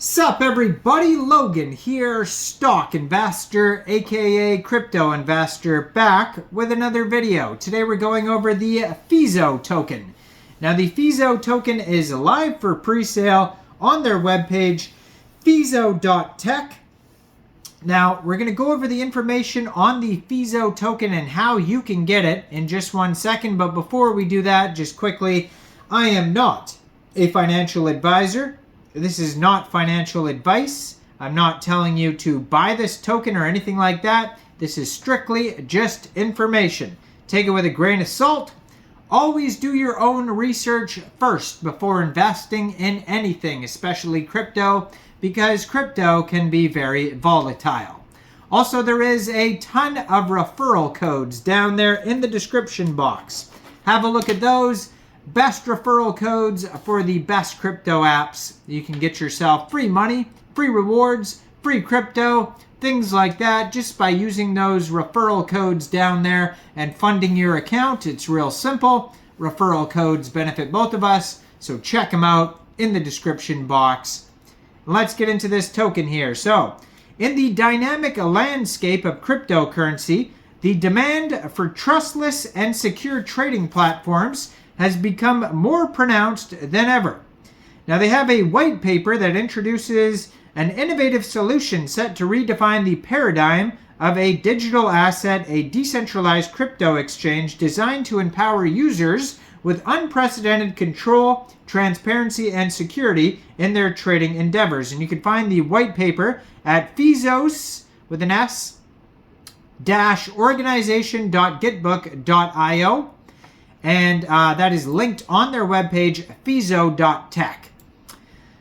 Sup everybody, Logan here, stock investor aka crypto investor, back with another video. Today we're going over the Fezoo token. Now the Fezoo token is live for pre-sale on their webpage, fezoo.tech. Now we're going to go over the information on the Fezoo token and how you can get it in just 1 second. But before we do that, just quickly, I am not a financial advisor. This is not financial advice. I'm not telling you to buy this token or anything like that. This is strictly just information. Take it with a grain of salt. Always do your own research first before investing in anything, especially crypto, because crypto can be very volatile. Also, there is a ton of referral codes down there in the description box. Have a look at those. Best referral codes for the best crypto apps. You can get yourself free money, free rewards, free crypto, things like that just by using those referral codes down there and funding your account. It's real simple. Referral codes benefit both of us, so check them out in the description box. Let's get into this token here. So, in the dynamic landscape of cryptocurrency, the demand for trustless and secure trading platforms has become more pronounced than ever. Now they have a white paper that introduces an innovative solution set to redefine the paradigm of a digital asset, a decentralized crypto exchange designed to empower users with unprecedented control, transparency, and security in their trading endeavors. And you can find the white paper at Fezoo with an S -organization.gitbook.io. And that is linked on their webpage, fezoo.tech.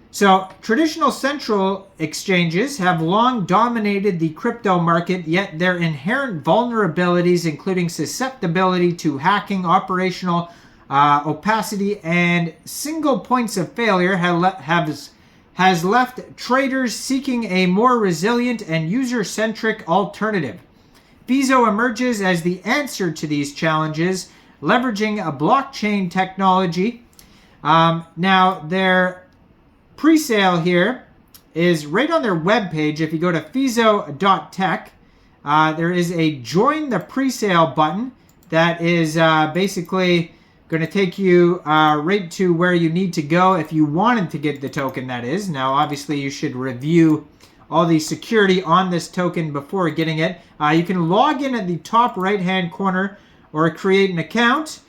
So, traditional central exchanges have long dominated the crypto market, yet their inherent vulnerabilities, including susceptibility to hacking, operational opacity, and single points of failure, has left traders seeking a more resilient and user-centric alternative. Fezoo emerges as the answer to these challenges, leveraging a blockchain technology. Now, their pre-sale here is right on their webpage. If you go to fezoo.tech, there is a join the pre-sale button that is basically going to take you right to where you need to go if you wanted to get the token, that is. Now, obviously, you should review all the security on this token before getting it. You can log in at the top right-hand corner or create an account.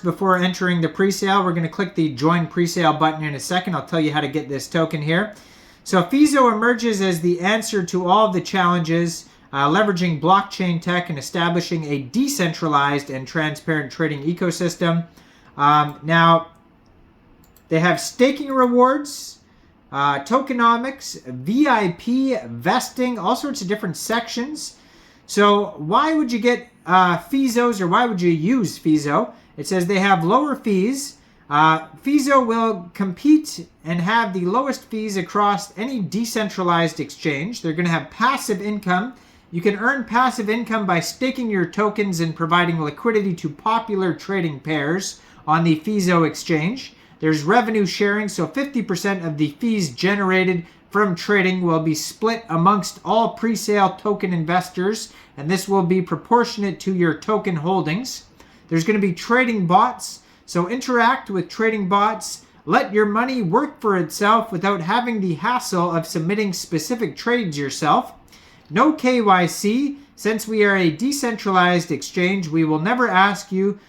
Before entering the pre-sale, we're going to click the join pre-sale button in a second. I'll tell you how to get this token here. So Fezoo emerges as the answer to all of the challenges, leveraging blockchain tech and establishing a decentralized and transparent trading ecosystem. Now, they have staking rewards, tokenomics, VIP, vesting, all sorts of different sections. So why would you get Fezoo's, or why would you use Fezoo? It says they have lower fees. Fezoo will compete and have the lowest fees across any decentralized exchange. They're going to have passive income. You can earn passive income by staking your tokens and providing liquidity to popular trading pairs on the Fezoo exchange. There's revenue sharing, so 50% of the fees generated from trading will be split amongst all pre-sale token investors, and this will be proportionate to your token holdings. There's going to be trading bots, so interact with trading bots. Let your money work for itself without having the hassle of submitting specific trades yourself. No KYC. Since we are a decentralized exchange, we will never ask you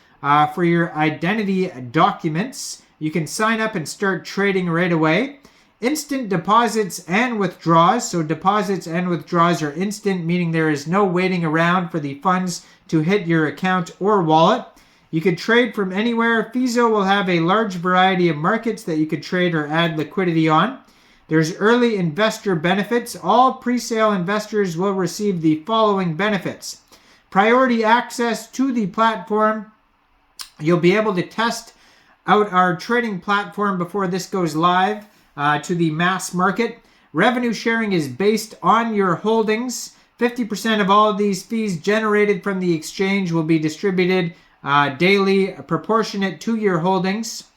for your identity documents. You can sign up and start trading right away. Instant deposits and withdrawals. So deposits and withdrawals are instant, meaning there is no waiting around for the funds to hit your account or wallet. You could trade from anywhere. Fezoo will have a large variety of markets that you could trade or add liquidity on. There's early investor benefits. All pre-sale investors will receive the following benefits. Priority access to the platform. You'll be able to test out our trading platform before this goes live to the mass market. Revenue sharing is based on your holdings. 50% of all of these fees generated from the exchange will be distributed daily, proportionate to your holdings.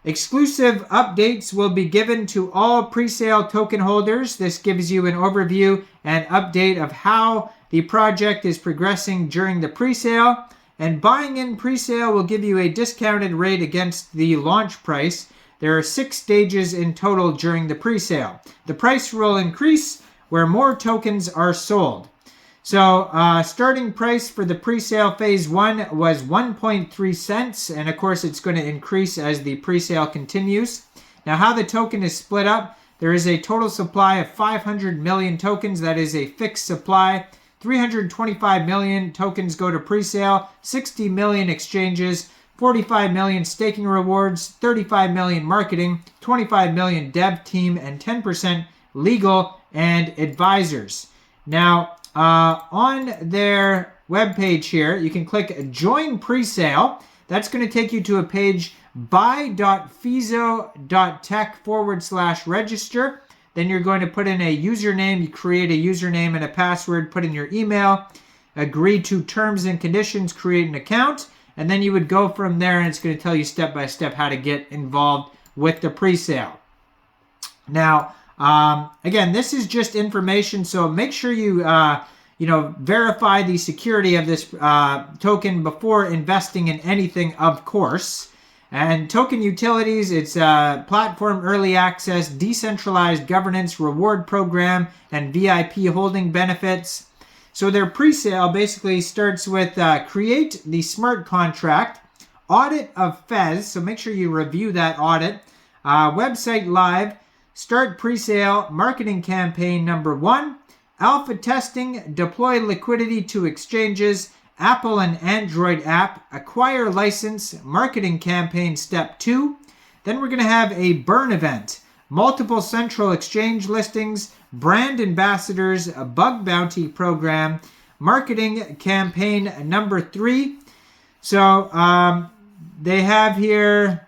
Exclusive updates will be given to all presale token holders. This gives you an overview and update of how the project is progressing during the presale. And buying in presale will give you a discounted rate against the launch price. There are 6 stages in total during the presale. The price will increase where more tokens are sold. So starting price for the presale phase 1 was 1.3 cents. And of course, it's going to increase as the presale continues. Now, how the token is split up, there is a total supply of 500 million tokens. That is a fixed supply. 325 million tokens go to presale, 60 million exchanges, 45 million staking rewards, 35 million marketing, 25 million dev team, and 10% legal and advisors. Now, on their webpage here, you can click Join Presale. That's going to take you to a page buy.fezoo.tech/register. Then you're going to put in a username. You create a username and a password, put in your email, agree to terms and conditions, create an account, and then you would go from there, and it's going to tell you step by step how to get involved with the presale. Now, again, this is just information, so make sure you verify the security of this token before investing in anything, of course. And token utilities, it's platform early access, decentralized governance, reward program, and VIP holding benefits. So their presale basically starts with create the smart contract, audit of Fez, so make sure you review that audit, website live, start presale, marketing campaign number 1, alpha testing, deploy liquidity to exchanges, Apple and Android app, acquire license, marketing campaign step 2. Then we're going to have a burn event, multiple central exchange listings, brand ambassadors, a bug bounty program, marketing campaign number 3. So they have here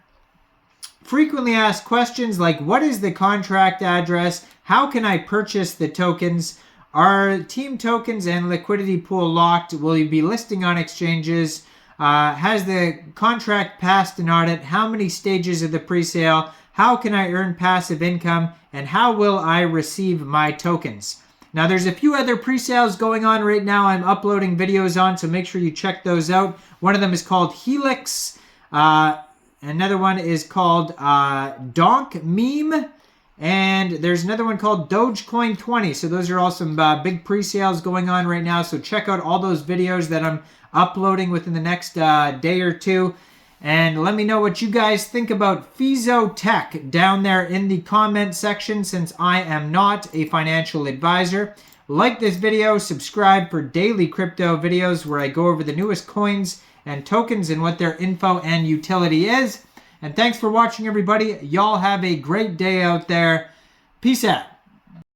frequently asked questions like, what is the contract address? How can I purchase the tokens? Are team tokens and liquidity pool locked? Will you be listing on exchanges? Has the contract passed an audit? How many stages of the presale? How can I earn passive income? And how will I receive my tokens? Now, there's a few other presales going on right now I'm uploading videos on, so make sure you check those out. One of them is called Helix. Another one is called Donk Meme. And there's another one called Dogecoin 20. So those are all some big pre-sales going on right now. So check out all those videos that I'm uploading within the next day or two. And let me know what you guys think about Fezoo Tech down there in the comment section, since I am not a financial advisor. Like this video, subscribe for daily crypto videos where I go over the newest coins and tokens and what their info and utility is. And thanks for watching, everybody. Y'all have a great day out there. Peace out.